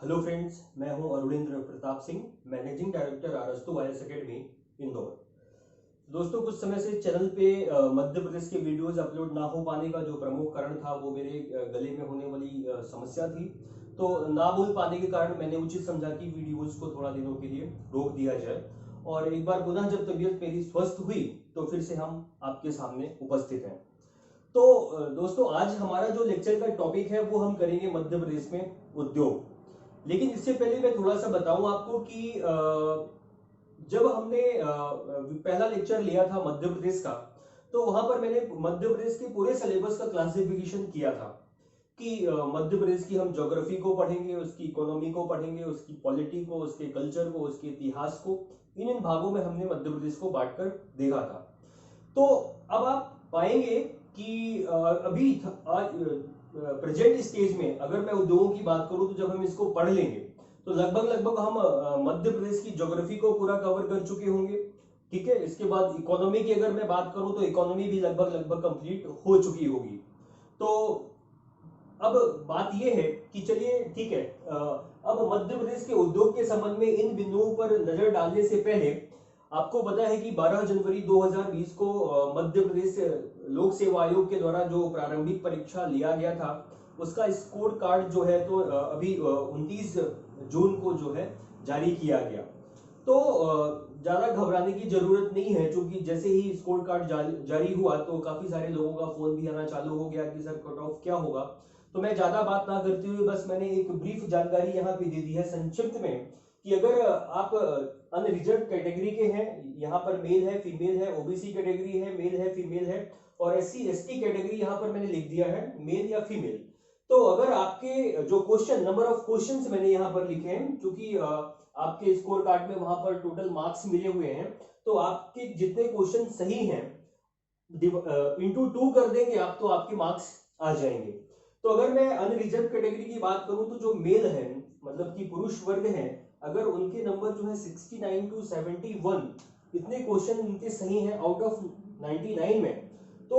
Hello friends, मैं हूं Arunendra Pratap Singh, managing director Arastu wires academy Indore. दोस्तों, कुछ समय से चैनल पे मध्य प्रदेश के वीडियोस अपलोड ना हो पाने का जो प्रमुख कारण था वो मेरे गले में होने वाली समस्या थी। तो ना बोल पाने के कारण मैंने उचित समझा कि वीडियोस को थोड़ा दिनों के लिए रोक दिया जाए और एक बार पुनः जब तबीयत मेरी स्वस्थ हुई तो फिर से हम आपके सामने उपस्थित हैं। तो दोस्तों, आज हमारा जो लेक्चर का टॉपिक है वो हम करेंगे मध्य प्रदेश में उद्योग। लेकिन इससे पहले मैं थोड़ा सा बताऊं आपको कि जब हमने पहला लेक्चर लिया था मध्य प्रदेश का, तो वहां पर मैंने मध्य प्रदेश के पूरे सिलेबस का क्लासिफिकेशन किया था कि मध्य प्रदेश की हम ज्योग्राफी को पढ़ेंगे, उसकी इकोनॉमी को पढ़ेंगे, उसकी पॉलिटी को, उसके कल्चर को, उसके इतिहास को। इन भागों में हमने मध्य प्रदेश को बांटकर देखा था। तो अब आप पाएंगे कि अभी प्रेजेंट स्टेज में अगर मैं उद्योगों की बात करूं तो जब हम इसको पढ़ लेंगे तो लगभग लगभग हम मध्य प्रदेश की ज्योग्राफी को पूरा कवर कर चुके होंगे। ठीक है, इसके बाद इकोनॉमी की अगर मैं बात करूं तो इकोनॉमी भी लगभग लगभग कंप्लीट हो चुकी होगी। तो अब बात यह है कि चलिए ठीक है, अब मध्य प्रदेश के उद्योग के संबंध में इन बिंदुओं पर नजर डालने से पहले आपको पता है कि 12 जनवरी 2020 को मध्य प्रदेश लोक सेवा आयोग के द्वारा जो प्रारंभिक परीक्षा लिया गया था उसका स्कोर कार्ड जो है तो अभी 29 जून को जो है जारी किया गया। तो ज्यादा घबराने की जरूरत नहीं है, क्योंकि जैसे ही स्कोर कार्ड जारी हुआ तो काफी सारे लोगों का फोन भी आना चालू हो गया कि सर कट ऑफ क्या होगा। तो मैं ज्यादा बात ना करते हुए बस मैंने एक ब्रीफ जानकारी यहाँ पे दे दी है संक्षिप्त में कि अगर आप अनरिजर्व कैटेगरी के हैं, यहाँ पर मेल है, फीमेल है, ओबीसी कैटेगरी है, मेल है, फीमेल है, और एससी एसटी कैटेगरी यहाँ पर मैंने लिख दिया है मेल या फीमेल। तो अगर आपके जो क्वेश्चन, नंबर ऑफ क्वेश्चंस मैंने यहाँ पर लिखे हैं, क्योंकि आपके स्कोर कार्ड में वहां पर टोटल मार्क्स मिले हुए हैं, तो आपके जितने क्वेश्चन सही हैं इंटू 2 कर देंगे आप तो आपके मार्क्स आ जाएंगे। तो अगर मैं अनरिजर्व कैटेगरी की बात करूं तो जो मेल है, मतलब कि पुरुष वर्ग है, अगर उनके नंबर जो है 69 टू 71 इतने क्वेश्चन उनके सही हैं आउट ऑफ 99 में, तो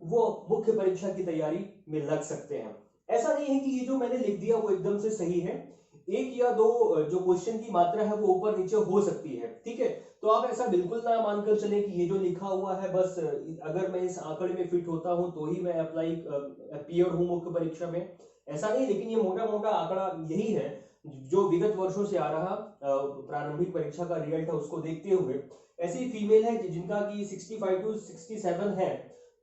वो मुख्य परीक्षा की तैयारी में लग सकते हैं। ऐसा नहीं है कि ये जो मैंने लिख दिया वो एकदम से सही है, एक या दो जो क्वेश्चन की मात्रा है वो ऊपर नीचे हो सकती है। ठीक है, तो आप ऐसा बिल्कुल ना मानकर चले कि ये जो लिखा हुआ है बस अगर मैं इस आंकड़े में फिट होता हूं तो ही मैं अपीयर हूं मुख्य परीक्षा में, ऐसा नहीं। लेकिन ये मोटा मोटा आंकड़ा यही है जो विगत वर्षों से आ रहा प्रारंभिक परीक्षा का रिजल्ट है उसको देखते हुए। ऐसी फीमेल है जिनका कि 65 टू 67 है,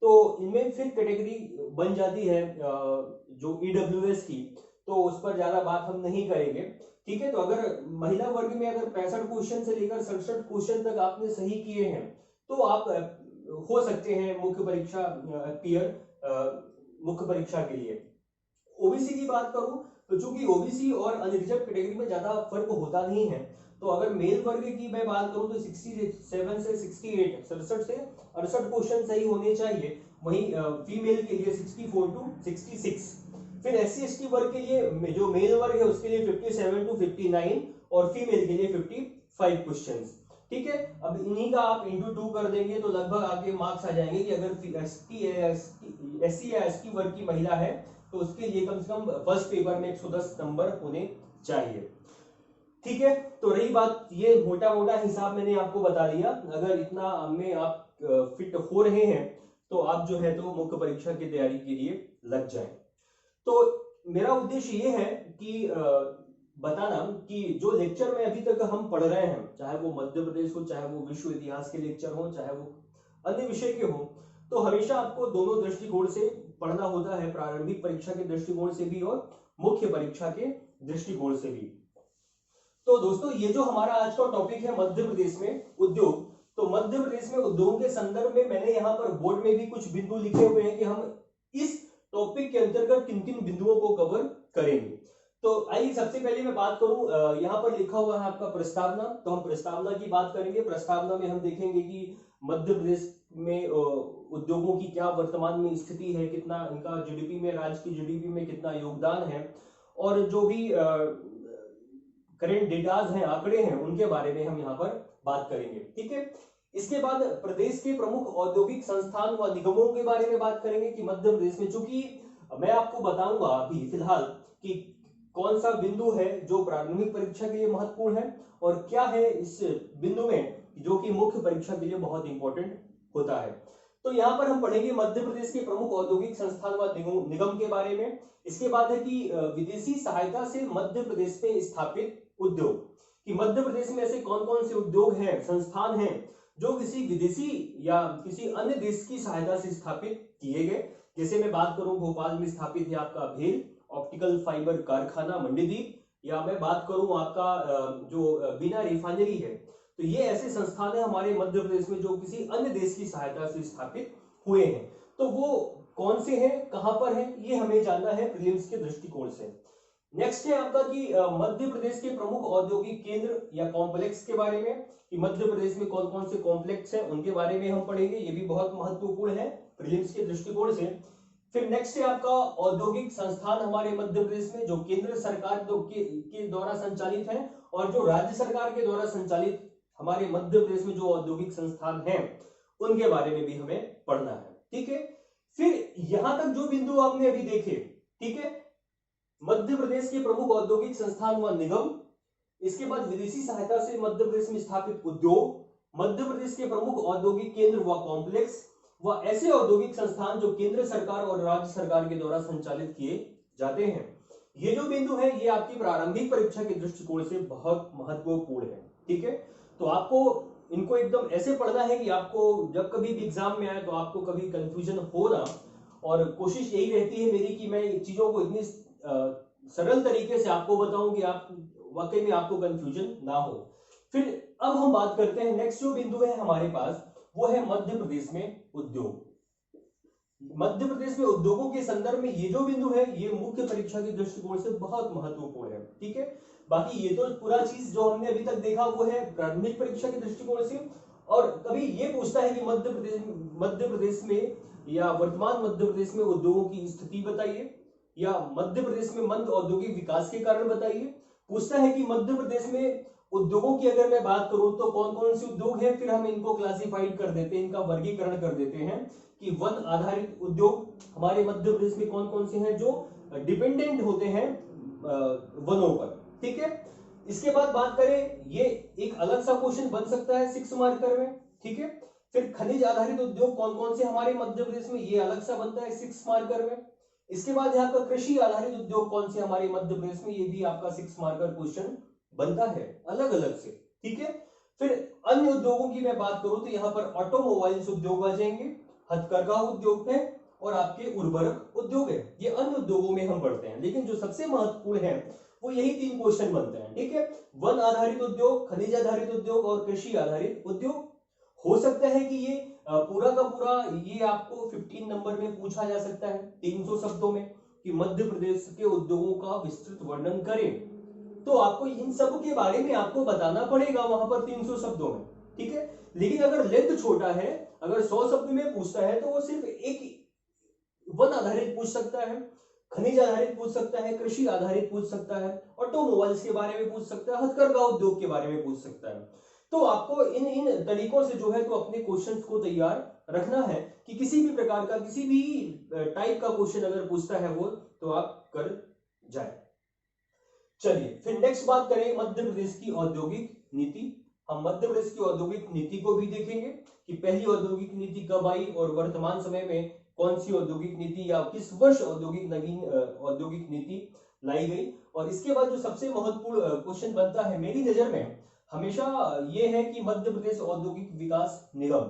तो इनमें फिर कैटेगरी बन जाती है जो ईडब्ल्यूएस की, तो उस पर ज्यादा बात हम नहीं करेंगे। ठीक है, तो अगर महिला वर्ग में अगर 65 क्वेश्चन से लेकर 67 क्वेश्चन तक आपने सही किए हैं तो आप हो सकते हैं मुख्य परीक्षा मुख्य परीक्षा के लिए। ओबीसी की बात करूं तो चूंकि ओबीसी और अनरिजर्व कैटेगरी में ज्यादा फर्क होता नहीं है, तो अगर मेल वर्ग की मैं बात करूं तो 67 से 68, 67 से 68 क्वेश्चन सही होने चाहिए। वहीं फीमेल के लिए 64 टू 66। फिर एससी एसटी वर्ग के लिए जो मेल वर्ग है उसके लिए 57 टू 59 और फीमेल के लिए 55 क्वेश्चंस। ठीक है, अब इन्हीं का आप इंटू 2 कर देंगे तो लगभग आपके मार्क्स आ जाएंगे कि अगर एससी या एसटी वर्ग की महिला है तो उसके लिए कम से कम फर्स्ट पेपर में 110 नंबर होने चाहिए। ठीक है, तो रही बात, ये मोटा मोटा हिसाब मैंने आपको बता दिया। अगर इतना में आप फिट हो रहे हैं तो आप जो है तो मुख्य परीक्षा की तैयारी के लिए लग जाएं। तो मेरा उद्देश्य ये है कि बताना कि जो लेक्चर में अभी तक हम पढ़ रहे हैं, चाहे वो मध्य प्रदेश हो, चाहे वो विश्व इतिहास के लेक्चर हो, चाहे वो अन्य विषय के हो, तो हमेशा आपको दोनों दृष्टिकोण से पढ़ना होता है, प्रारंभिक परीक्षा के दृष्टिकोण से भी और मुख्य परीक्षा के दृष्टिकोण से भी। तो दोस्तों, ये जो हमारा आज का टॉपिक है मध्य प्रदेश में उद्योग, तो मध्य प्रदेश में उद्योगों के संदर्भ में मैंने यहाँ पर बोर्ड में भी कुछ बिंदु लिखे हुए हैं कि हम इस टॉपिक के अंतर्गत किन किन बिंदुओं को कवर करेंगे। तो आइए सबसे पहले मैं बात करूं, यहाँ पर लिखा हुआ है आपका प्रस्तावना, तो हम प्रस्तावना की बात करेंगे। प्रस्तावना में हम देखेंगे कि मध्य प्रदेश में उद्योगों की क्या वर्तमान में स्थिति है, कितना इनका जीडीपी में, राज्य की जीडीपी में कितना योगदान है, और जो भी करेंट डेटाज हैं, आंकड़े हैं, उनके बारे में हम यहाँ पर बात करेंगे। ठीक है, इसके बाद प्रदेश के प्रमुख औद्योगिक संस्थान व निगमों के बारे में बात करेंगे कि मध्य प्रदेश में, चूंकि मैं आपको बताऊंगा अभी फिलहाल कि कौन सा बिंदु है जो प्रारंभिक परीक्षा के लिए महत्वपूर्ण है और क्या है इस बिंदु में जो कि मुख्य परीक्षा के लिए बहुत इंपॉर्टेंट होता है। तो यहाँ पर हम पढ़ेंगे मध्य प्रदेश के प्रमुख औद्योगिक संस्थान व निगम के बारे में। इसके बाद है कि विदेशी सहायता से मध्य प्रदेश में स्थापित उद्योग, कि मध्य प्रदेश में ऐसे कौन कौन से उद्योग हैं, संस्थान हैं जो किसी विदेशी या किसी अन्य देश की सहायता से स्थापित किए गए। जैसे मैं बात करूं, भोपाल में स्थापित है आपका भेल ऑप्टिकल फाइबर कारखाना मंडीदीप, या मैं बात करूं आपका जो बिना रिफाइनरी है। तो ये ऐसे संस्थान है हमारे मध्य प्रदेश में जो किसी अन्य देश की सहायता से स्थापित हुए हैं। तो वो कौन से हैं, कहां पर हैं, ये हमें जानना है प्रीलिम्स के दृष्टिकोण से। नेक्स्ट है आपका कि मध्य प्रदेश के प्रमुख औद्योगिक केंद्र या कॉम्प्लेक्स के बारे में, कि मध्य प्रदेश में कौन कौन से कॉम्प्लेक्स हैं उनके बारे में हम पढ़ेंगे। ये भी बहुत महत्वपूर्ण है प्रीलिम्स के दृष्टिकोण से। फिर नेक्स्ट है आपका औद्योगिक संस्थान हमारे मध्य प्रदेश में जो केंद्र सरकार के द्वारा संचालित है और जो राज्य सरकार के द्वारा संचालित हमारे मध्य प्रदेश में जो औद्योगिक संस्थान हैं उनके बारे में भी हमें पढ़ना है। ठीक है, फिर यहां तक जो बिंदु आपने अभी देखे, ठीक है, मध्य प्रदेश के प्रमुख औद्योगिक संस्थान व निगम, इसके बाद विदेशी सहायता से मध्य प्रदेश में स्थापित उद्योग, मध्य प्रदेश के प्रमुख औद्योगिक केंद्र व कॉम्प्लेक्स व ऐसे औद्योगिक संस्थान जो केंद्र सरकार और राज्य सरकार के द्वारा संचालित किए जाते हैं। ये जो बिंदु है ये आपकी प्रारंभिक परीक्षा के दृष्टिकोण से बहुत महत्वपूर्ण है। ठीक है, तो आपको इनको एकदम ऐसे पढ़ना है कि आपको जब कभी भी एग्जाम में आए तो आपको कभी कंफ्यूजन हो ना, और कोशिश यही रहती है मेरी कि मैं चीजों को इतनी सरल तरीके से आपको बताऊं कि आप वाकई में आपको कंफ्यूजन ना हो। फिर अब हम बात करते हैं, नेक्स्ट जो बिंदु है हमारे पास वो है मध्य प्रदेश में उद्योग। मध्य प्रदेश में उद्योगों के संदर्भ में ये जो बिंदु है ये मुख्य परीक्षा के दृष्टिकोण से बहुत महत्वपूर्ण है। ठीक है, बाकी ये तो पूरा चीज जो हमने अभी तक देखा वो है प्रारंभिक परीक्षा के दृष्टिकोण से। और कभी ये पूछता है कि मध्य प्रदेश में या वर्तमान मध्य प्रदेश में उद्योगों की स्थिति बताइए, या मध्य प्रदेश में मंद औद्योगिक विकास के कारण बताइए। पूछता है कि मध्य प्रदेश में उद्योगों की अगर मैं बात करूं तो कौन कौन से उद्योग हैं, फिर हम इनको क्लासिफाइड कर देते हैं, इनका वर्गीकरण कर देते हैं कि वन आधारित उद्योग हमारे मध्य प्रदेश में कौन कौन से हैं जो डिपेंडेंट होते हैं वनों पर। ठीक है, इसके बाद बात करें, ये एक अलग सा क्वेश्चन बन सकता है 6 मार्कर में। ठीक है, फिर खनिज आधारित उद्योग कौन कौन से हमारे मध्य प्रदेश में, ये अलग सा बनता है 6 मार्कर में। इसके बाद यहाँ का कृषि आधारित उद्योग कौन से हमारे मध्य प्रदेश में, ये भी आपका 6 मार्कर क्वेश्चन बनता है अलग अलग से। ठीक है, फिर अन्य उद्योगों की मैं बात करूं तो यहाँ पर ऑटोमोबाइल्स उद्योग आ जाएंगे, हथकरघा उद्योग है और आपके उर्वरक उद्योग है। ये अन्य उद्योगों में हम पढ़ते हैं, लेकिन जो सबसे महत्वपूर्ण है वो यही 3 क्वेश्चन बनते हैं। ठीक है, वन आधारित उद्योग, खनिज आधारित उद्योग और कृषि आधारित उद्योग। हो सकता है कि ये पूरा का पूरा ये आपको 15 नंबर में पूछा जा सकता है 300 शब्दों में कि मध्य प्रदेश के उद्योगों का विस्तृत वर्णन करें। तो आपको इन सब के बारे में आपको बताना पड़ेगा वहां पर 300 शब्दों में। ठीक है, लेकिन अगर लेंथ छोटा है, अगर 100 शब्द में पूछता है तो वो सिर्फ एक वन आधारित पूछ सकता है, खनिज आधारित पूछ सकता है, कृषि आधारित पूछ सकता है, ऑटोमोबाइल्स के बारे में पूछ सकता है, हथकरघा उद्योग के बारे में पूछ सकता है। तो आपको इन तरीकों से जो है तो अपने क्वेश्चंस को तैयार रखना है कि किसी भी प्रकार का किसी भी टाइप का क्वेश्चन अगर पूछता है वो तो आप कर जाए। चलिए फिर नेक्स्ट बात करें मध्य प्रदेश की औद्योगिक नीति। हम मध्य प्रदेश की औद्योगिक नीति को भी देखेंगे कि पहली औद्योगिक नीति कब आई और वर्तमान समय में कौन सी औद्योगिक नीति या किस वर्ष औद्योगिक नीति लाई गई। और इसके बाद जो सबसे महत्वपूर्ण क्वेश्चन बनता है मेरी नजर में हमेशा ये है कि मध्य प्रदेश औद्योगिक विकास निगम,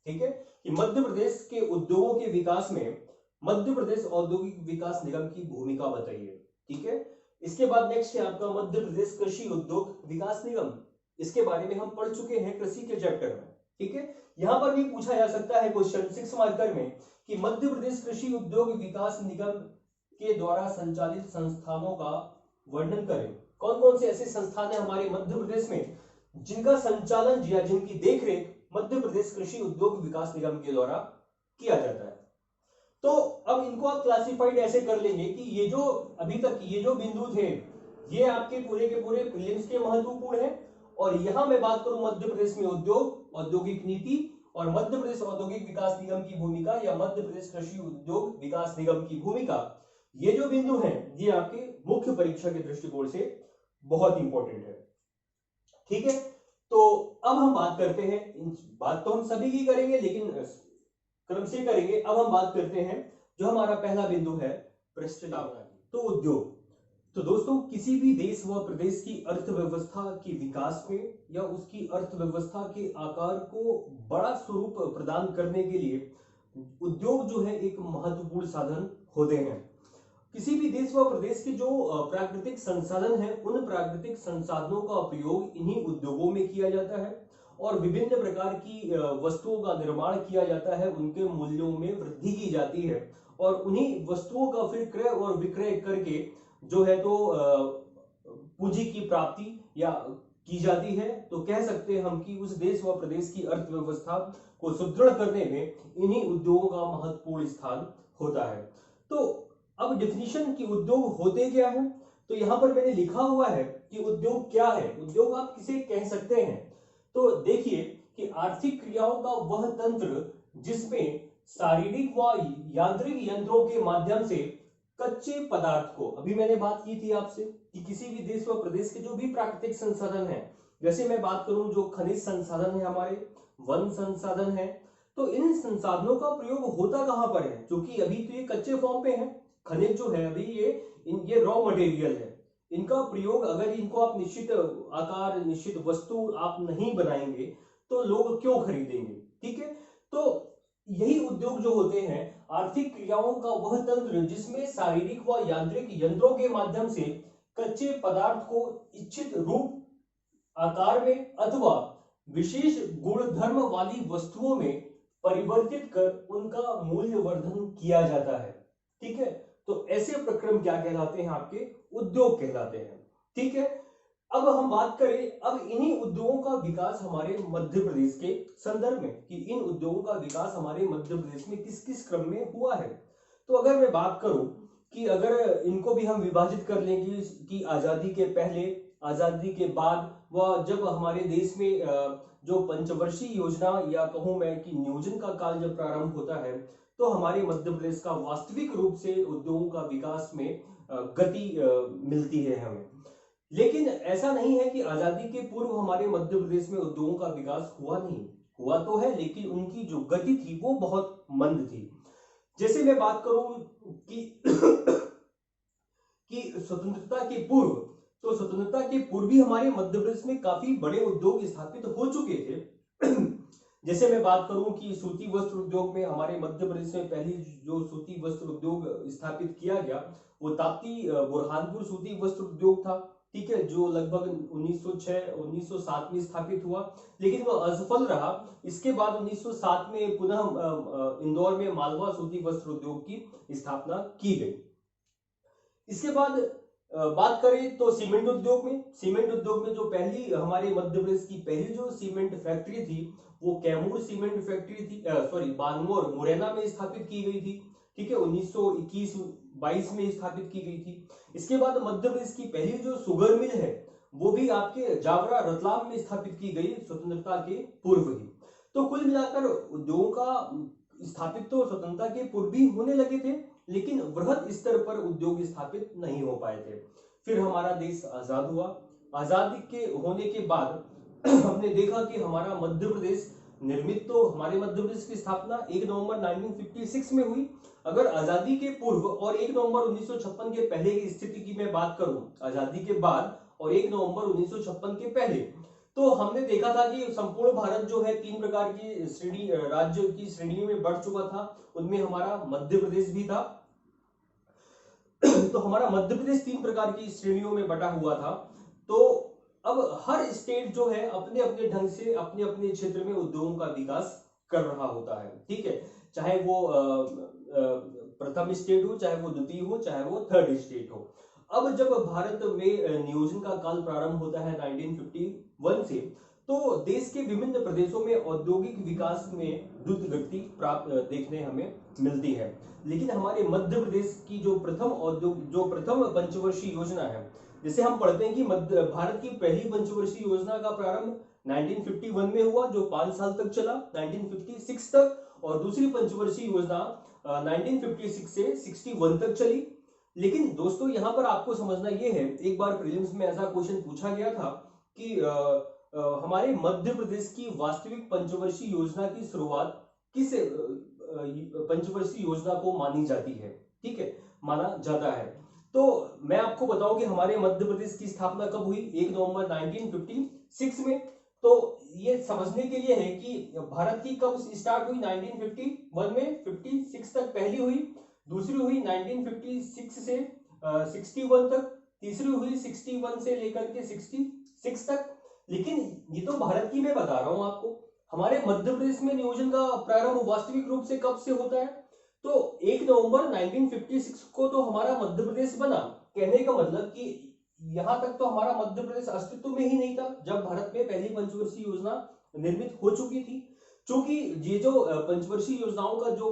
ठीक है, कि मध्य प्रदेश के उद्योगों के विकास में मध्य प्रदेश औद्योगिक विकास निगम की भूमिका बताइए। ठीक है, इसके बाद नेक्स्ट है आपका मध्य प्रदेश कृषि उद्योग विकास निगम। इसके बारे में हम पढ़ चुके हैं कृषि के चैप्टर में। ठीक है, यहां पर भी पूछा जा सकता है क्वेश्चन 6 मार्कर में कि मध्य प्रदेश कृषि उद्योग विकास निगम के द्वारा संचालित संस्थानों का वर्णन करें। कौन कौन से ऐसे संस्थान है हमारे मध्य प्रदेश में जिनका संचालन या जिनकी देखरेख मध्य प्रदेश कृषि उद्योग विकास निगम के द्वारा किया जाता है। तो अब इनको आप क्लासिफाइड ऐसे कर लेंगे कि ये जो अभी तक ये जो बिंदु थे ये आपके पूरे के पूरे प्रीलिम्स के महत्वपूर्ण है। और यहां मैं बात करूं मध्य प्रदेश में उद्योग, औद्योगिक नीति और मध्य प्रदेश औद्योगिक विकास निगम की भूमिका या मध्य प्रदेश कृषि उद्योग विकास निगम की भूमिका, ये जो बिंदु है ये आपके मुख्य परीक्षा के दृष्टिकोण से बहुत इंपॉर्टेंट है। ठीक है, तो अब हम बात करते हैं, बात तो हम सभी की करेंगे लेकिन क्रम से करेंगे। अब हम बात करते हैं जो हमारा पहला बिंदु है प्रस्तावना की, तो उद्योग। तो दोस्तों किसी भी देश व प्रदेश की अर्थव्यवस्था के विकास में या उसकी अर्थव्यवस्था के आकार को बड़ा स्वरूप प्रदान करने के लिए उद्योग जो है एक महत्वपूर्ण साधन होते हैं। किसी भी देश व प्रदेश के जो प्राकृतिक संसाधन है, उन प्राकृतिक संसाधनों का प्रयोग इन्हीं उद्योगों में किया जाता है और विभिन्न प्रकार की वस्तुओं का निर्माण किया जाता है, उनके मूल्यों में वृद्धि की जाती है और उन्हीं वस्तुओं का फिर क्रय और विक्रय करके जो है तो पूंजी की प्राप्ति या की जाती है। तो कह सकते हैं हम कि उस देश व प्रदेश की अर्थव्यवस्था को सुदृढ़ करने में इन्हीं उद्योगों का महत्वपूर्ण स्थान होता है। तो अब डिफिनीशन की उद्योग होते क्या है, तो यहां पर मैंने लिखा हुआ है कि उद्योग क्या है। उद्योग आप किसे कह सकते हैं, तो देखिए कि आर्थिक क्रियाओं का वह तंत्र जिसमें शारीरिक व यांत्रिक यंत्रों के माध्यम से कच्चे पदार्थ को, अभी मैंने बात की थी आपसे कि किसी भी देश व प्रदेश के जो भी प्राकृतिक संसाधन है, जैसे मैं बात करूं जो खनिज संसाधन है, हमारे वन संसाधन है, तो इन संसाधनों का प्रयोग होता कहां पर है, क्योंकि अभी तो ये कच्चे फॉर्म पे है। खनिज जो है अभी ये रॉ मटेरियल है, इनका प्रयोग अगर इनको आप निश्चित आकार निश्चित वस्तु आप नहीं बनाएंगे तो लोग क्यों खरीदेंगे। ठीक है, तो यही उद्योग जो होते हैं आर्थिक क्रियाओं का वह तंत्र जिसमें शारीरिक व यांत्रिक यंत्रों के माध्यम से कच्चे पदार्थ को इच्छित रूप आकार में अथवा विशेष गुणधर्म वाली वस्तुओं में परिवर्तित कर उनका मूल्यवर्धन किया जाता है। ठीक है, तो ऐसे प्रक्रम क्या कहलाते हैं, आपके उद्योग कहलाते हैं। ठीक है, अब हम बात करें अब इन्हीं उद्योगों का विकास हमारे मध्य प्रदेश के संदर्भ में कि इन उद्योगों का विकास हमारे मध्य प्रदेश में किस किस क्रम में हुआ है। तो अगर मैं बात करूं कि अगर इनको भी हम विभाजित कर लेंगे कि आजादी के पहले, आजादी के बाद व जब हमारे देश में जो पंचवर्षीय योजना या कहूं मैं कि नियोजन का काल जब प्रारंभ होता है, तो हमारे मध्य प्रदेश का वास्तविक रूप से उद्योगों का विकास में गति मिलती है हमें। लेकिन ऐसा नहीं है कि आजादी के पूर्व हमारे मध्य प्रदेश में उद्योगों का विकास हुआ नहीं, हुआ तो है लेकिन उनकी जो गति थी वो बहुत मंद थी। जैसे मैं बात करूं कि कि स्वतंत्रता के पूर्व, तो स्वतंत्रता के पूर्व भी हमारे मध्य प्रदेश में काफी बड़े उद्योग स्थापित हो चुके थे। जैसे मैं बात करूं कि सूती वस्त्र उद्योग में हमारे मध्य प्रदेश में पहली जो सूती वस्त्र उद्योग स्थापित किया गया वो ताप्ती बुरहानपुर सूती वस्त्र उद्योग था। ठीक है, जो लगभग 1906-1907 में स्थापित हुआ, लेकिन वह असफल रहा। इसके बाद 1907 में पुनः इंदौर में मालवा सूती वस्त्र उद्योग की स्थापना की गई। इसके बाद बात करें तो सीमेंट उद्योग में, सीमेंट उद्योग में जो पहली हमारे मध्य प्रदेश की पहली जो सीमेंट फैक्ट्री थी वो कैमूर सीमेंट फैक्ट्री थी, सॉरी बानमोर मुरैना में स्थापित की गई थी। ठीक है, 1921-22 में स्थापित की गई थी। इसके बाद मध्य प्रदेश की पहली जो शुगर मिल है वो भी आपके जावरा रतलाम में स्थापित की गई स्वतंत्रता के पूर्व ही। तो कुल मिलाकर उद्योगों का स्थापित तो स्वतंत्रता के पूर्व भी होने लगे थे, लेकिन वृहद स्तर पर उद्योग स्थापित नहीं हो पाए थे। फिर हमारा देश आजाद हुआ। आजादी के होने के बाद हमने देखा कि हमारा मध्य प्रदेश निर्मित, तो हमारे मध्य प्रदेश की स्थापना 1 नवंबर 1956 में हुई। अगर आजादी के पूर्व और 1 नवंबर 1956 के पहले की स्थिति की मैं बात करूं, आजादी के बाद और 1 नवंबर 1956 के पहले, तो हमने देखा था कि संपूर्ण भारत जो है 3 प्रकार की श्रेणी राज्य की श्रेणियों में बढ़ चुका था। उनमें हमारा मध्य प्रदेश भी था। तो हमारा मध्य प्रदेश 3 प्रकार की श्रेणियों में बटा हुआ था। तो अब हर स्टेट जो है अपने अपने ढंग से अपने अपने क्षेत्र में उद्योगों का विकास कर रहा होता है। ठीक है, चाहे वो प्रथम स्टेट हो, चाहे वो द्वितीय हो, चाहे वो थर्ड स्टेट हो। अब जब भारत में नियोजन का काल प्रारंभ होता है 1951 से, तो देश के विभिन्न प्रदेशों में औद्योगिक विकास में द्रुत गति प्राप्त देखने हमें मिलती है। लेकिन हमारे मध्य प्रदेश की जो प्रथम पंचवर्षीय योजना है, जिसे हम पढ़ते हैं कि भारत की पहली पंचवर्षीय योजना का प्रारंभ 1951 में हुआ, जो 5 साल तक चला 1956 तक, और दूसरी पंचवर्षीय योजना 1956 से 61 तक चली। लेकिन दोस्तों यहाँ पर आपको समझना ये है, एक बार प्रीलिम्स में ऐसा क्वेश्चन पूछा गया था कि हमारे मध्य प्रदेश की वास्तविक पंचवर्षीय योजना की शुरुआत किस पंचवर्षीय योजना को मानी जाती है, ठीक है, माना जाता है। तो मैं आपको बताऊं कि हमारे मध्य प्रदेश की स्थापना कब हुई, 1 नवंबर 1956 में। तो ये समझने के लिए है कि भारत की कब स्टार्ट हुई, 1951 में, 56 तक पहली हुई, दूसरी हुई 1956 से 61 तक, तीसरी हुई 61 से लेकर के 66 तक। लेकिन ये तो भारत की मैं बता रहा हूं आपको, हमारे मध्य प्रदेश में नियोजन का प्रारंभ वास्तविक रूप से कब से होता है, तो 1 नवंबर 1956 को तो हमारा मध्य प्रदेश बना। कहने का मतलब कि यहां तक तो हमारा मध्य प्रदेश अस्तित्व में ही नहीं था जब भारत में पहली पंचवर्षीय योजना निर्मित हो चुकी थी। क्योंकि ये जो पंचवर्षीय योजनाओं का जो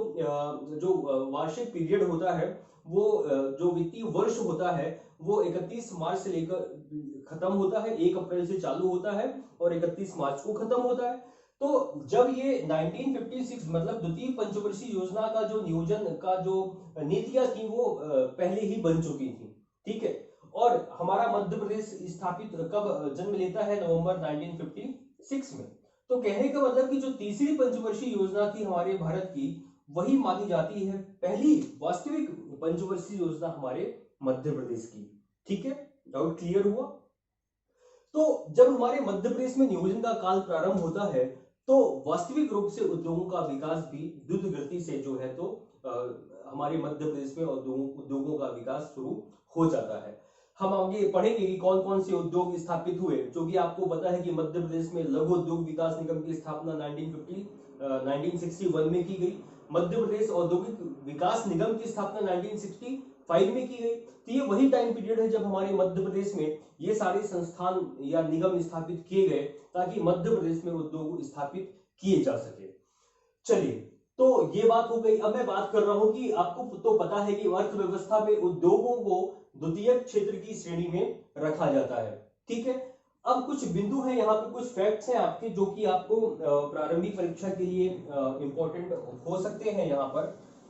वार्षिक पीरियड होता है, वो जो वित्तीय वर्ष होता है वो 31 मार्च से लेकर खत्म होता है, 1 अप्रैल से चालू होता है और 31 मार्च को खत्म होता है। तो जब ये 1956 मतलब द्वितीय पंचवर्षीय योजना का जो नियोजन का जो नीतियां थी वो पहले ही बन चुकी थी, ठीक है। और हमारा मध्य प्रदेश स्थापित कब जन्म लेता है, नवंबर 1956 में। तो कहने का मतलब कि जो तीसरी पंचवर्षीय योजना थी हमारे भारत की, वही मानी जाती है पहली वास्तविक पंचवर्षीय योजना हमारे मध्य प्रदेश की, ठीक है। डाउट क्लियर हुआ। तो जब हमारे मध्य प्रदेश में नियोजन का काल प्रारंभ होता है तो वास्तविक रूप से उद्योगों का विकास भी द्रुत गति से जो है तो हमारे मध्य प्रदेश में उद्योगों का विकास शुरू हो जाता है। हम आगे पढ़ेंगे कि कौन कौन से उद्योग स्थापित हुए, जो कि आपको पता है कि मध्य प्रदेश में लघु उद्योग विकास निगम की स्थापना 1961 में की गई। मध्य प्रदेश औद्योगिक विकास निगम की स्थापना 1965 में की गई। तो ये वही टाइम पीरियड है जब हमारे मध्य प्रदेश में ये सारे संस्थान या निगम स्थापित किए गए ताकि मध्य प्रदेश में उद्योग स्थापित किए जा सके। चलिए, तो ये बात हो गई। अब मैं बात कर रहा हूं कि आपको तो पता है कि अर्थव्यवस्था में उद्योगों को द्वितीय क्षेत्र की श्रेणी में रखा जाता है, ठीक है। अब कुछ बिंदु हैं यहाँ पे, कुछ फैक्ट्स हैं आपके जो कि आपको प्रारंभिक परीक्षा के लिए इंपॉर्टेंट हो सकते हैं यहाँ पर।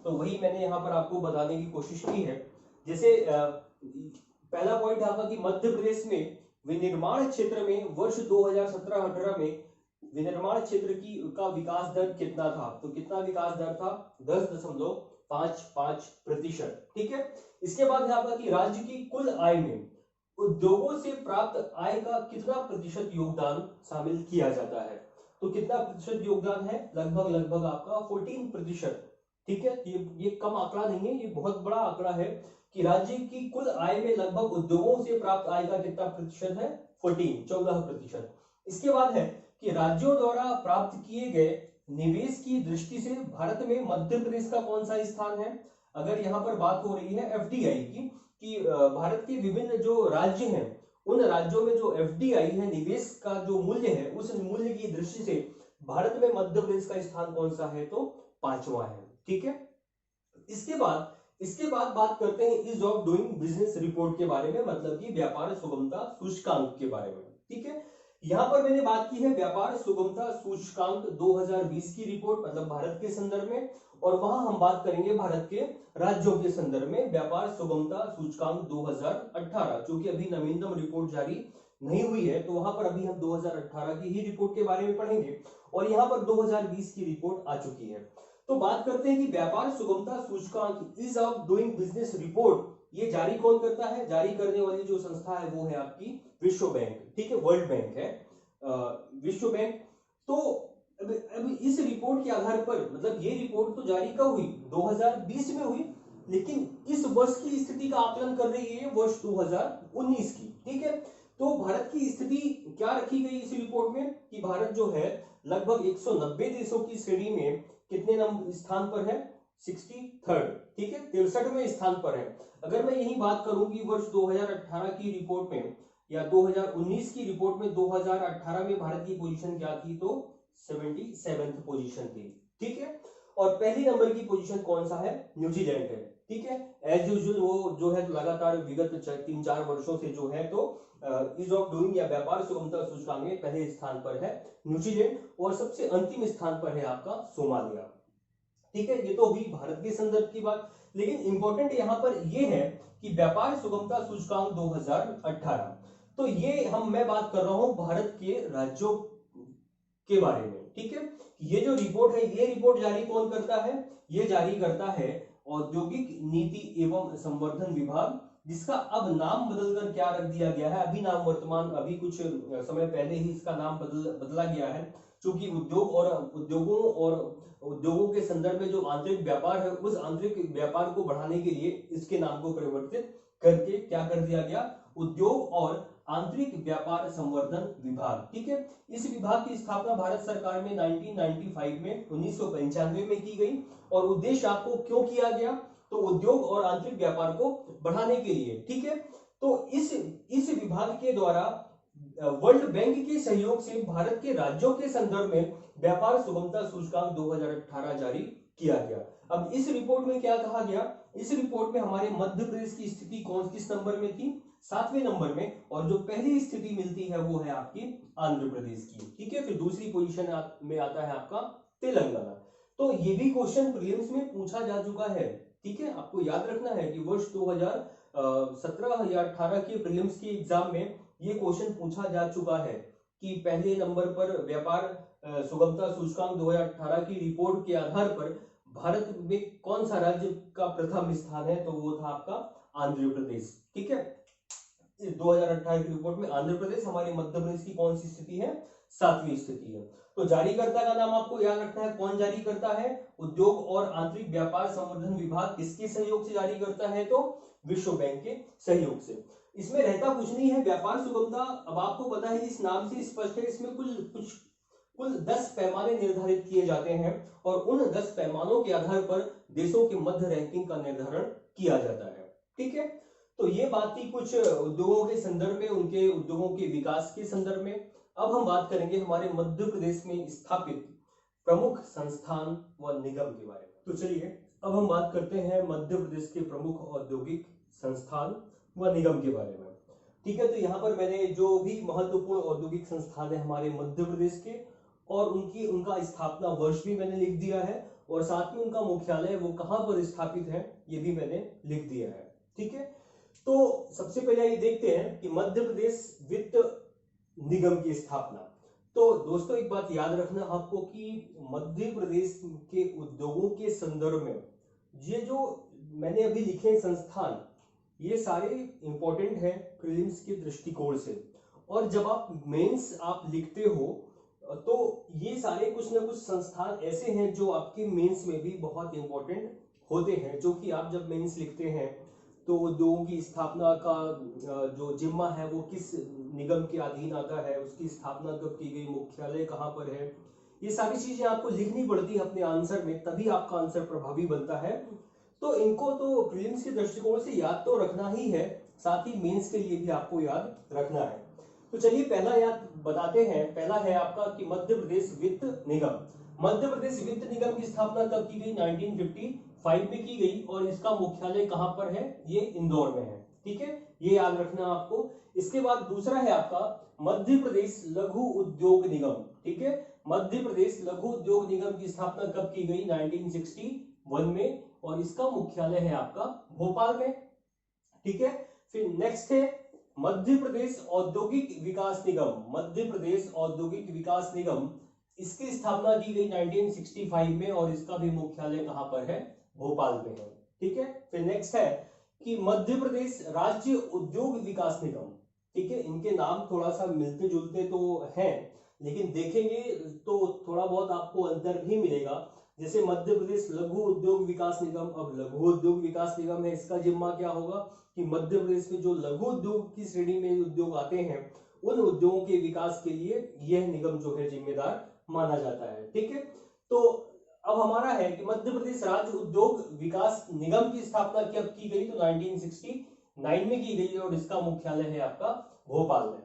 तो वही मैंने यहाँ पर आपको बताने की कोशिश की है। जैसे पहला पॉइंट आपका कि मध्य प्रदेश में विनिर्माण क्षेत्र में वर्ष 2017-18 में विनिर्माण क्षेत्र की का विकास दर कितना था, तो कितना विकास दर था, 10.55%, ठीक है। इसके बाद है आपका कि राज्य की कुल आय में उद्योगों से प्राप्त आय का कितना प्रतिशत योगदान शामिल किया जाता है, तो कितना प्रतिशत योगदान है, लगभग आपका 14%, ठीक है। ये कम आंकड़ा नहीं है, ये बहुत बड़ा आंकड़ा है कि राज्य की कुल आय में लगभग उद्योगों से प्राप्त आय का कितना प्रतिशत है, 14% इसके बाद है कि राज्यों द्वारा प्राप्त किए गए निवेश की दृष्टि से भारत में मध्य प्रदेश का कौन सा स्थान है। अगर यहाँ पर बात हो रही है एफडीआई की, कि भारत के विभिन्न जो राज्य हैं उन राज्यों में जो एफडीआई है, निवेश का जो मूल्य है, उस मूल्य की दृष्टि से भारत में मध्य प्रदेश का स्थान कौन सा है, तो 5वां है, ठीक है। इसके बाद बात करते हैं is of doing business report के बारे में, मतलब कि व्यापार सुगमता सूचकांक के बारे में, ठीक है। यहां पर मैंने बात की है व्यापार सुगमता सूचकांक 2020 की रिपोर्ट, मतलब भारत के संदर्भ में, और वहां हम बात करेंगे भारत के राज्यों के संदर्भ में व्यापार सुगमता सूचकांक 2018, क्योंकि अभी नवीनतम रिपोर्ट जारी नहीं हुई है, तो वहां पर अभी हम 2018 की ही रिपोर्ट के बारे में पढ़ेंगे और यहाँ पर 2020 की रिपोर्ट आ चुकी है। तो बात करते हैं कि व्यापार सुगमता सूचकांक is of doing business report, ये जारी कौन करता है, जारी करने वाली जो संस्था है वो है आपकी विश्व बैंक, ठीक है, वर्ल्ड बैंक है विश्व बैंक। तो अब इस रिपोर्ट के आधार पर, मतलब ये रिपोर्ट तो जारी कब हुई, 2020 में हुई, लेकिन इस वर्ष की स्थिति का आकलन कर रही है वर्ष 2019 की, ठीक है। तो भारत की स्थिति क्या रखी गई इस रिपोर्ट में कि भारत जो है लगभग 190 देशों की श्रेणी में कितने नंबर स्थान पर है, 63rd, ठीक है, 63वें स्थान पर है। अगर मैं यही बात करूं कि वर्ष 2018 की रिपोर्ट में या 2019 की रिपोर्ट में 2018 में भारत की पोजीशन क्या थी, तो 77th पोजीशन थी, ठीक है। और पहली नंबर की पोजीशन कौन सा है, न्यूजीलैंड है, ठीक है। एज यूजुअल वो जो है लगातार विगत 3-4 वर्षों से जो है तो इज ऑफ डूइंग या व्यापार सुगमता सूचकांक में पहले स्थान पर है न्यूजीलैंड, और सबसे अंतिम स्थान पर है आपका सोमालिया, ठीक है। ये तो अभी भारत के संदर्भ की बात, लेकिन इंपॉर्टेंट यहाँ पर ये है कि व्यापार सुगमता सूचकांक 2018। तो ये मैं बात कर रहा हूं भारत के राज्यों के बारे में, ठीक है। ये जो रिपोर्ट है, ये रिपोर्ट जारी कौन करता है? ये जारी करता है औद्योगिक नीति एवं संवर्धन विभाग, जिसका अब नाम बदलकर क्या रख दिया गया है, अभी नाम वर्तमान अभी कुछ समय पहले ही इसका नाम बदला गया है, क्योंकि उद्योगों के संदर्भ में जो आंतरिक व्यापार है, उस आंतरिक व्यापार को बढ़ाने के लिए इसके नाम को परिवर्तित करके क्या कर दिया गया, उद्योग और आंतरिक व्यापार संवर्धन विभाग, ठीक है। इस विभाग की स्थापना भारत सरकार में 1995 में 1995 में की गई, और उद्देश्य आपको क्यों किया गया, तो उद्योग और आंतरिक व्यापार को बढ़ाने के लिए, ठीक है। तो इस विभाग के द्वारा वर्ल्ड बैंक के सहयोग से भारत के राज्यों के संदर्भ में व्यापार सुगमता सूचकांक 2018 जारी किया गया। अब इस रिपोर्ट में क्या कहा गया, इस रिपोर्ट में हमारे मध्य प्रदेश की स्थिति किस नंबर में थी, 7वें नंबर में, और जो पहली स्थिति मिलती है वो है आपकी आंध्र प्रदेश की, ठीक है। फिर दूसरी पोजीशन में आता है आपका तेलंगाना। तो ये भी क्वेश्चन प्रीलिम्स में पूछा जा चुका है, ठीक है। आपको याद रखना है कि वर्ष 2017 या 18 के प्रीलिम्स के एग्जाम में ये क्वेश्चन पूछा जा चुका है कि पहले नंबर पर व्यापार सुगमता सूचकांक 2018 की रिपोर्ट के आधार पर भारत में कौन सा राज्य का प्रथम स्थान है, तो वो था आपका आंध्र प्रदेश, ठीक है। 2018 की रिपोर्ट में आंध्र प्रदेश, हमारे मध्य प्रदेश की कौन सी स्थिति है, 7वीं स्थिति है। तो जारीकर्ता का नाम आपको याद रखना है, कौन जारी करता है, उद्योग और आंतरिक व्यापार संवर्धन विभाग। किसके सहयोग से जारी करता है, तो विश्व बैंक के सहयोग से। इसमें रहता कुछ नहीं है, व्यापार सुगमता, अब आपको पता है इस नाम से स्पष्ट है, इसमें कुल 10 पैमाने निर्धारित किए जाते हैं, और उन 10 पैमानों के आधार पर देशों के मध्य रैंकिंग का निर्धारण किया जाता है, ठीक है। तो ये बात थी कुछ उद्योगों के संदर्भ में, उनके उद्योगों के विकास के संदर्भ में। अब हम बात करेंगे हमारे मध्य प्रदेश में स्थापित प्रमुख संस्थान व निगम के बारे में। तो चलिए अब हम बात करते हैं मध्य प्रदेश के प्रमुख औद्योगिक संस्थान व निगम के बारे में, ठीक है। तो यहाँ पर मैंने जो भी महत्वपूर्ण औद्योगिक संस्थान है हमारे मध्य प्रदेश के, और उनका स्थापना वर्ष भी मैंने लिख दिया है, और साथ में उनका मुख्यालय वो कहाँ पर स्थापित है ये भी मैंने लिख दिया है, ठीक है। तो सबसे पहले ये देखते हैं कि मध्य प्रदेश वित्त निगम की स्थापना। तो दोस्तों एक बात याद रखना आपको कि मध्य प्रदेश के उद्योगों के संदर्भ में ये जो मैंने अभी लिखे संस्थान, ये सारे इंपॉर्टेंट है प्रीलिम्स के दृष्टिकोण से, और जब आप मेंस आप लिखते हो तो ये सारे कुछ ना कुछ संस्थान ऐसे हैं जो आपके मेंस में भी बहुत इंपॉर्टेंट होते हैं, जो कि आप जब मेंस लिखते हैं तो उद्योगों की स्थापना का जो जिम्मा है वो किस निगम के अधीन आता है, उसकी स्थापना कब की गई, मुख्यालय कहाँ पर है, ये सारी चीजें आपको लिखनी पड़ती है अपने आंसर में, तभी आपका आंसर प्रभावी बनता है। तो इनको तो प्रीलिम्स के दृष्टिकोण से याद तो रखना ही है, साथ ही मेंस के लिए भी आपको याद रखना है। तो चलिए पहला याद बताते हैं, पहला है आपका कि मध्य प्रदेश वित्त निगम। मध्य प्रदेश वित्त निगम की स्थापना कब की गई, 1955 में की गई, और इसका मुख्यालय कहां पर है, ये इंदौर में है, ठीक है, ये याद रखना आपको। इसके बाद दूसरा है आपका मध्य प्रदेश लघु उद्योग निगम, ठीक है। मध्य प्रदेश लघु उद्योग निगम की स्थापना कब की गई, 1961 में, और इसका मुख्यालय है आपका भोपाल में, ठीक है। फिर नेक्स्ट है मध्य प्रदेश औद्योगिक विकास निगम। मध्य प्रदेश औद्योगिक विकास निगम, इसकी स्थापना की गई 1965 में, और इसका भी मुख्यालय कहां पर है, भोपाल में है, ठीक है। फिर नेक्स्ट है कि मध्य प्रदेश राज्य उद्योग विकास निगम, ठीक है। इनके नाम थोड़ा सा मिलते जुलते तो हैं, लेकिन देखेंगे तो थोड़ा बहुत आपको अंतर भी मिलेगा। जैसे मध्य प्रदेश लघु उद्योग विकास निगम, अब लघु उद्योग विकास निगम है, इसका जिम्मा क्या होगा कि मध्य प्रदेश में जो लघु उद्योग की श्रेणी में उद्योग आते हैं उन उद्योगों के विकास के लिए यह निगम जो है जिम्मेदार माना जाता है, ठीक है। तो अब हमारा है कि मध्य प्रदेश राज्य उद्योग विकास निगम की स्थापना कब की गई, तो 1969 में की गई, और इसका मुख्यालय है आपका भोपाल में।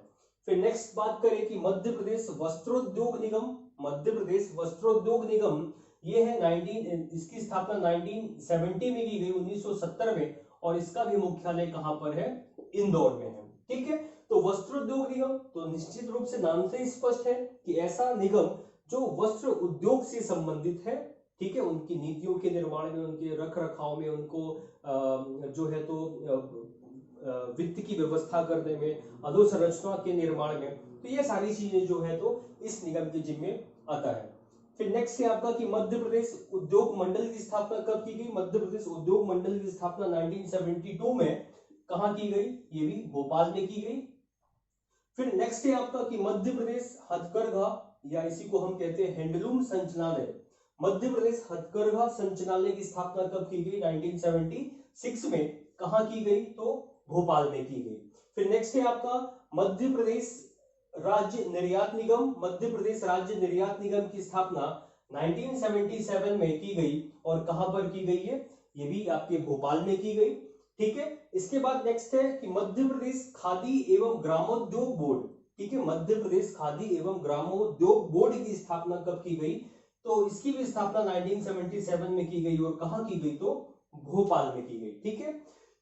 फिर नेक्स्ट बात करें कि मध्य प्रदेश वस्त्रोद्योग निगम। मध्य प्रदेश वस्त्रोद्योग निगम ये है इसकी स्थापना 1970 में की गई, 1970 में, और इसका भी मुख्यालय कहां पर है, इंदौर में है, ठीक है। तो वस्त्रोद्योग निगम, तो निश्चित रूप से नाम से स्पष्ट है कि ऐसा निगम जो वस्त्र उद्योग से संबंधित है, ठीक है, उनकी नीतियों के निर्माण में, उनके रख रखाव में, उनको जो है तो वित्त की व्यवस्था करने में, अधोसंरचना के निर्माण में, तो ये सारी चीजें जो है तो इस निगम के जिम्मे आता है। फिर नेक्स्ट है आपका कि मध्य प्रदेश उद्योग मंडल की स्थापना कब की गई? मध्य प्रदेश उद्योग मंडल की स्थापना 1972 में कहां की गई? ये भी भोपाल में की गई। फिर नेक्स्ट है आपका कि मध्य प्रदेश हथकरघा या इसी को हम कहते हैं हैंडलूम संचालनालय, मध्य प्रदेश हथकरघा संचालनालय की स्थापना कब की गई? 1976 में। कहां की गई? तो भोपाल में की गई। फिर नेक्स्ट है आपका मध्य प्रदेश राज्य निर्यात निगम, मध्य प्रदेश राज्य निर्यात निगम की स्थापना 1977 में की गई और कहां पर की गई है? ये भी आपके भोपाल में की गई। ठीक है, इसके बाद नेक्स्ट है कि मध्य प्रदेश खादी एवं ग्रामोद्योग बोर्ड, ठीक है, मध्य प्रदेश खादी एवं ग्रामोद्योग बोर्ड की स्थापना कब की गई? तो इसकी भी स्थापना 1977 में की गई और कहां की गई? तो भोपाल में की गई। ठीक है,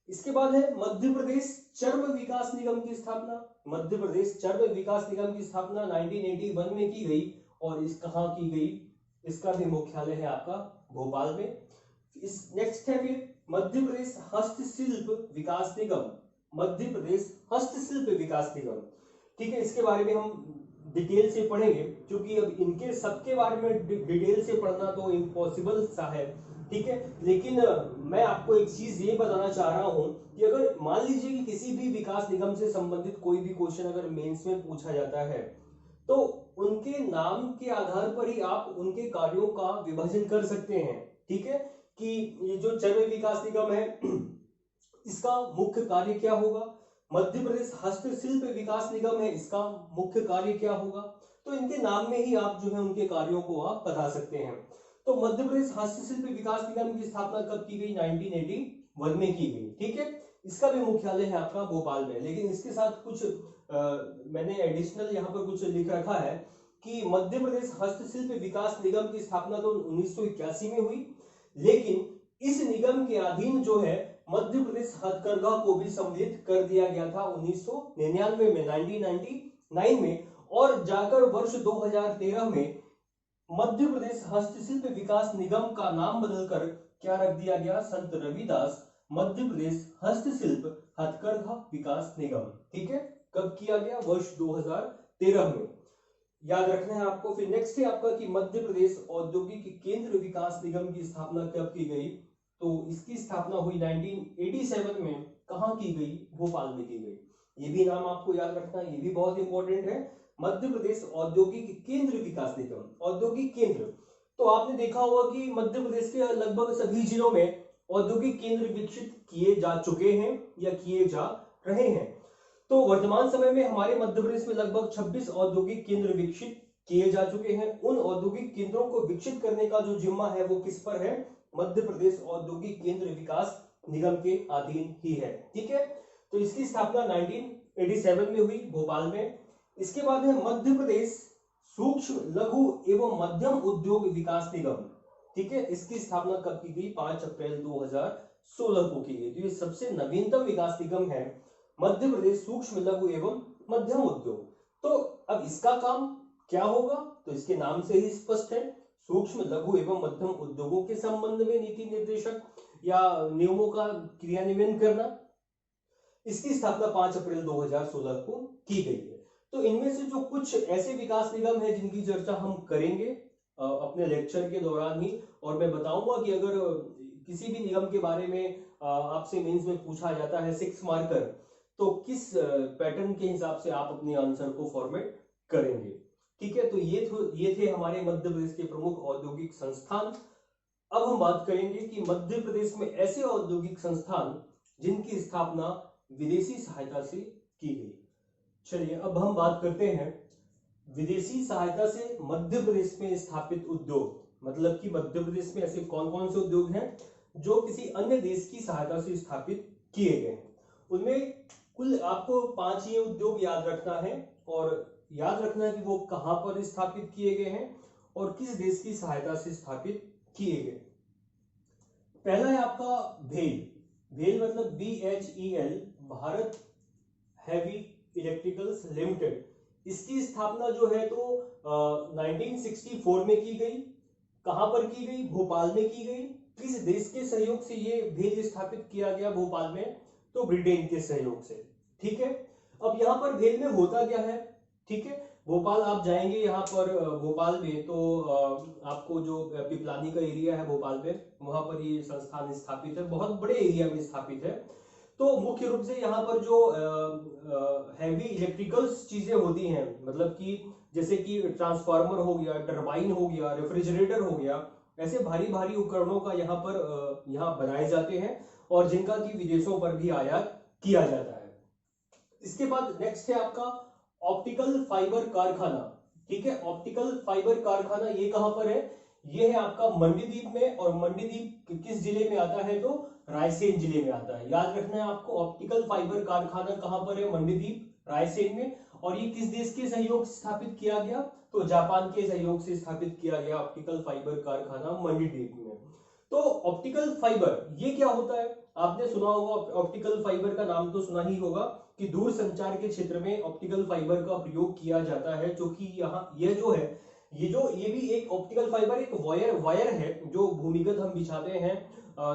इसके बाद है मध्य प्रदेश चर्म विकास निगम की स्थापना, मध्य प्रदेश चर्म विकास निगम की स्थापना 1981 में की गई और इस कहां की गई? इसका भी मुख्यालय है आपका भोपाल में। इस नेक्स्ट है फिर मध्य प्रदेश हस्तशिल्प विकास निगम, मध्य प्रदेश हस्तशिल्प विकास निगम, ठीक है, इसके बारे में हम डिटेल से पढ़ेंगे क्योंकि अब इनके सबके बारे में डिटेल से पढ़ना तो इम्पॉसिबल सा है। ठीक है, लेकिन मैं आपको एक चीज ये बताना चाह रहा हूं कि अगर मान लीजिए कि किसी भी विकास निगम से संबंधित कोई भी क्वेश्चन अगर मेंस में पूछा जाता है तो उनके नाम के आधार पर ही आप उनके कार्यों का विभाजन कर सकते हैं। ठीक है, कि ये जो चर्म विकास निगम है इसका मुख्य कार्य क्या होगा, मध्य प्रदेश हस्तशिल्प विकास निगम है इसका मुख्य कार्य क्या होगा, तो इनके नाम में ही आप जो है उनके कार्यों को आप बता सकते हैं। तो मध्य प्रदेश हस्तशिल्प विकास निगम की स्थापना कब की गई? 1981 में की गई। ठीक है, इसका भी मुख्यालय है आपका भोपाल में। लेकिन इसके साथ कुछ मैंने एडिशनल यहाँ पर कुछ लिख रखा है कि मध्य प्रदेश हस्तशिल्प विकास निगम की स्थापना तो 1981 में हुई, लेकिन इस निगम के अधीन जो है मध्य प्रदेश हथकरघा को भी सम्मिलित कर दिया गया था 1999 में, 1999 में, और जाकर वर्ष 2013 में मध्य प्रदेश हस्तशिल्प विकास निगम का नाम बदलकर क्या रख दिया गया? संत रविदास मध्य प्रदेश हस्तशिल्प हथकरघा विकास निगम। ठीक है, कब किया गया? वर्ष 2013 में, याद रखना है आपको। फिर नेक्स्ट है आपका कि मध्य प्रदेश औद्योगिक केंद्र विकास निगम की स्थापना कब की गई? तो इसकी स्थापना हुई 1987 में। कहां की गई? भोपाल में की गई। ये भी नाम आपको याद रखना है, ये भी बहुत इंपॉर्टेंट है। मध्य प्रदेश औद्योगिक केंद्र विकास निगम, औद्योगिक केंद्र, तो आपने देखा होगा कि मध्य प्रदेश के लगभग सभी जिलों में औद्योगिक केंद्र विकसित किए जा चुके हैं या किए जा रहे हैं। तो वर्तमान समय में हमारे मध्य प्रदेश में लगभग 26 औद्योगिक केंद्र विकसित किए जा चुके हैं। उन औद्योगिक केंद्रों को विकसित करने का जो जिम्मा है वो किस पर है? मध्य प्रदेश औद्योगिक केंद्र विकास निगम के अधीन ही है। ठीक है, तो इसकी स्थापना 1987 में हुई भोपाल में। इसके बाद है मध्य प्रदेश सूक्ष्म लघु एवं मध्यम उद्योग विकास निगम। ठीक है, इसकी स्थापना कब की गई? 5 अप्रैल 2016 को की गई। तो ये सबसे नवीनतम विकास निगम है, मध्य प्रदेश सूक्ष्म लघु एवं मध्यम उद्योग। तो अब इसका काम क्या होगा? तो इसके नाम से ही स्पष्ट है, सूक्ष्म लघु एवं मध्यम उद्योगों के संबंध में नीति निर्देशक या नियमों का क्रियान्वयन करना। इसकी स्थापना 5 अप्रैल 2016 को की गई है। तो इनमें से जो कुछ ऐसे विकास निगम है जिनकी चर्चा हम करेंगे अपने लेक्चर के दौरान ही, और मैं बताऊंगा कि अगर किसी भी निगम के बारे में आपसे मेंस में पूछा जाता है 6 मार्कर, तो किस पैटर्न के हिसाब से आप अपने आंसर को फॉर्मेट करेंगे। ठीक है, तो ये थे हमारे मध्य प्रदेश के प्रमुख औद्योगिक संस्थान। अब हम बात करेंगे कि मध्य प्रदेश में ऐसे औद्योगिक संस्थान जिनकी स्थापना विदेशी सहायता से की गई। चलिए अब हम बात करते हैं विदेशी सहायता से मध्य प्रदेश में स्थापित उद्योग, मतलब कि मध्य प्रदेश में ऐसे कौन कौन से उद्योग हैं जो किसी अन्य देश की सहायता से स्थापित किए गए हैं। उनमें कुल आपको 5 ये उद्योग याद रखना है, और याद रखना है कि वो कहां पर स्थापित किए गए हैं और किस देश की सहायता से स्थापित किए गए। पहला है आपका भेल, भेल मतलब BHEL, Bharat heavy electricals limited. इसकी स्थापना जो है तो 1964 में की गई। कहां पर की गई? भोपाल में की गई। किस देश के सहयोग से ये भेल स्थापित किया गया भोपाल में? तो ब्रिटेन के सहयोग से। ठीक है, अब यहां पर भेल में होता क्या है? ठीक है, भोपाल आप जाएंगे यहाँ पर भोपाल में तो आपको जो पिपलानी का एरिया है भोपाल में, वहां पर ये संस्थान स्थापित है, बहुत बड़े एरिया में स्थापित है। तो मुख्य रूप से यहाँ पर जो हैवी इलेक्ट्रिकल्स चीजें होती हैं, मतलब कि जैसे कि ट्रांसफार्मर हो गया, टरबाइन हो गया, रेफ्रिजरेटर हो गया, ऐसे भारी भारी उपकरणों का यहाँ पर यहाँ बनाए जाते हैं और जिनका की विदेशों पर भी आयात किया जाता है। इसके बाद नेक्स्ट है आपका ऑप्टिकल फाइबर कारखाना। ठीक है, ऑप्टिकल फाइबर कारखाना ये कहां पर है? ये है आपका मंडीदीप में, और मंडीदीप किस जिले में आता है? तो रायसेन जिले में आता है। याद रखना है आपको, ऑप्टिकल फाइबर कारखाना कहां पर है? मंडीदीप, रायसेन में। और ये किस देश के सहयोग से स्थापित किया गया? तो जापान के सहयोग से स्थापित किया गया ऑप्टिकल फाइबर कारखाना मंडीदीप में। तो ऑप्टिकल फाइबर ये क्या होता है? आपने सुना होगा, ऑप्टिकल फाइबर का नाम तो सुना ही होगा कि दूर संचार के क्षेत्र में ऑप्टिकल फाइबर का प्रयोग किया जाता है, जो कि यहाँ ये जो है ये भी एक ऑप्टिकल फाइबर एक वायर है जो भूमिगत हम बिछाते हैं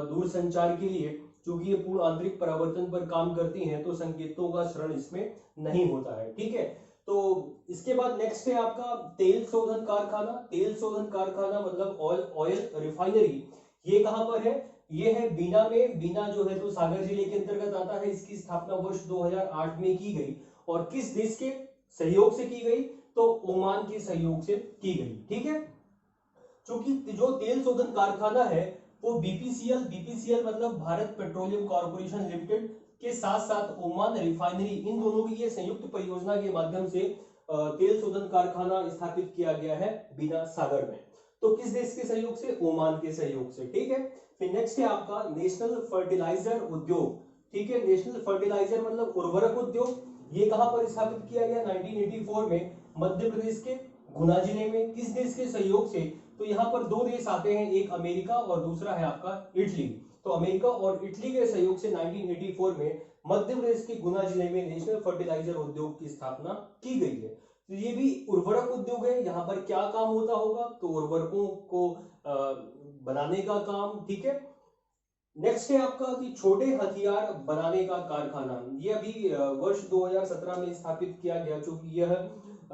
दूर संचार के लिए, क्योंकि ये पूर्ण आंतरिक परावर्तन पर काम करती हैं, तो संकेतों का शरण इसमें नहीं होता है। ठीक है, तो इसके बाद नेक्स्ट है आपका तेल शोधन कारखाना। तेल शोधन कारखाना मतलब ऑयल रिफाइनरी, ये कहां पर है? ये है बीना में। बीना जो है तो सागर जिले के अंतर्गत आता है। इसकी स्थापना वर्ष 2008 में की गई और किस देश के सहयोग से की गई? तो ओमान के सहयोग से की गई। ठीक है, क्योंकि जो तेल शोधन कारखाना है वो बीपीसीएल मतलब भारत पेट्रोलियम कॉर्पोरेशन लिमिटेड के साथ साथ ओमान रिफाइनरी, इन दोनों की ये संयुक्त परियोजना के माध्यम से तेल शोधन कारखाना स्थापित किया गया है बीना सागर में। तो किस देश के सहयोग से? ओमान के सहयोग से। ठीक है, फिर नेक्स्ट है आपका नेशनल फर्टिलाइजर उद्योग। ठीक है, नेशनल फर्टिलाइजर मतलब उर्वरक उद्योग, ये कहां पर स्थापित किया गया? 1984 में मध्य प्रदेश के गुना जिले में। किस देश के सहयोग से? तो यहाँ पर दो देश आते हैं, एक अमेरिका और दूसरा है आपका इटली। तो अमेरिका और इटली के सहयोग से 1984 में मध्य प्रदेश के गुना जिले में नेशनल फर्टिलाइजर उद्योग की स्थापना की गई है। तो ये भी उर्वरक उद्योग है। यहाँ पर क्या काम होता होगा? तो उर्वरकों को बनाने का काम। ठीक है, नेक्स्ट है आपका कि छोटे हथियार बनाने का कारखाना। ये अभी वर्ष 2017 में स्थापित किया गया, क्योंकि यह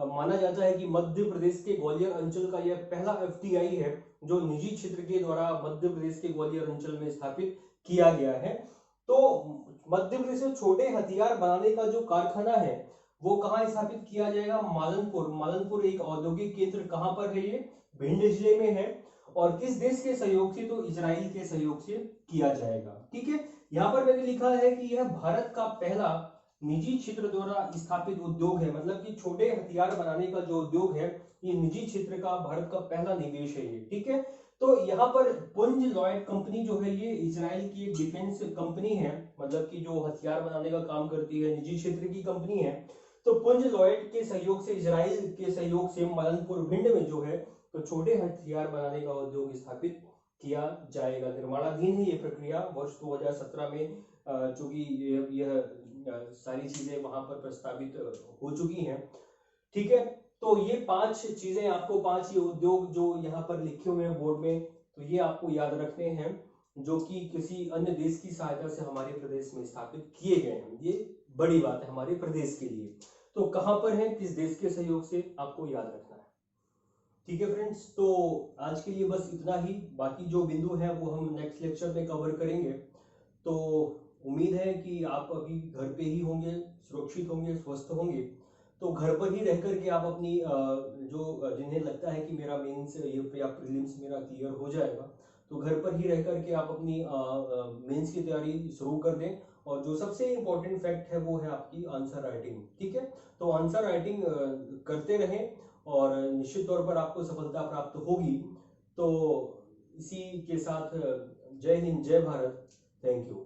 माना जाता है कि मध्य प्रदेश के ग्वालियर अंचल का यह पहला एफटीआई है जो निजी क्षेत्र के द्वारा मध्य प्रदेश के ग्वालियर अंचल में स्थापित किया गया है। तो मध्य प्रदेश में छोटे हथियार बनाने का जो कारखाना है वो कहाँ स्थापित किया जाएगा? मालनपुर। मालनपुर एक औद्योगिक केंद्र कहां पर है? ये भिंड जिले में है। और किस देश के सहयोग से? तो इजराइल के सहयोग से किया जाएगा। ठीक है, यहाँ पर मैंने लिखा है कि यह भारत का पहला निजी क्षेत्र द्वारा स्थापित उद्योग है, मतलब कि छोटे हथियार बनाने का जो उद्योग है ये निजी क्षेत्र का भारत का पहला निवेश है ये। ठीक है, तो यहाँ पर पुंज लॉयड कंपनी जो है ये इजराइल की एक डिफेंस कंपनी है, मतलब कि जो हथियार बनाने का काम करती है, निजी क्षेत्र की कंपनी है। तो पुंज लॉयड के सहयोग से, इजराइल के सहयोग से मालनपुर भिंड में जो है तो छोटे हथियार बनाने का उद्योग स्थापित किया जाएगा। निर्माणाधीन है ये प्रक्रिया वर्ष 2017 में, चूंकि यह सारी चीजें वहां पर प्रस्तावित हो चुकी हैं। ठीक है, तो ये 5 चीजें आपको, 5 ये उद्योग जो यहाँ पर लिखे हुए हैं बोर्ड में, तो ये आपको याद रखने हैं, जो कि किसी अन्य देश की सहायता से हमारे प्रदेश में स्थापित किए गए हैं। ये बड़ी बात है हमारे प्रदेश के लिए। तो कहां पर है, किस देश के सहयोग से, आपको याद रखना है। ठीक है फ्रेंड्स, तो आज के लिए बस इतना ही। बाकी जो बिंदु है वो हम नेक्स्ट लेक्चर में कवर करेंगे। तो उम्मीद है कि आप अभी घर पे ही होंगे, सुरक्षित होंगे, स्वस्थ होंगे। तो घर पर ही रह करके आप अपनी जो जिन्हें लगता है कि मेरा मेंस या प्रीलिम्स मेरा क्लियर हो जाएगा, तो घर पर ही रह करके आप अपनी मेंस की तैयारी शुरू कर दें। और जो सबसे इम्पोर्टेंट फैक्ट है वो है आपकी आंसर राइटिंग। ठीक है, तो आंसर राइटिंग करते रहें और निश्चित तौर पर आपको सफलता प्राप्त होगी। तो इसी के साथ जय हिंद, जय भारत, थैंक यू।